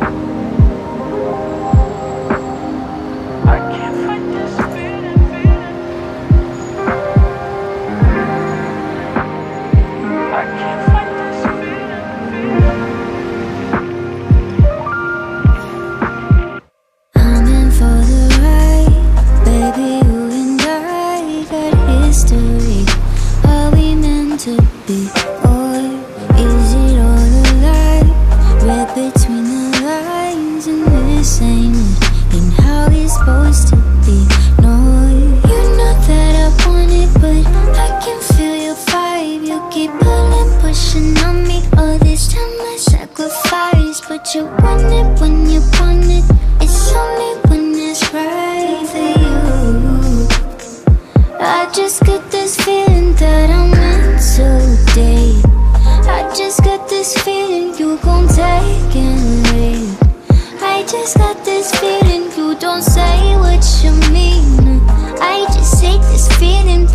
I can't fight this feeling. I can't fight this feeling. I'm in for the ride, baby. You and I got history. Are we meant to be, or is it all a lie? Read between the lines, and this ain't it. Ain't how it's supposed to be. No, you know that I want it, but I can feel your vibe. You keep pulling, pushing on me. All this time I sacrifice, but you want it when you want it. It's only when it's right for you. I just got this feeling that I'm meant to date. I just got this feeling you gon' take and leave. I just got this feeling you don't say what you mean. I just hate this feeling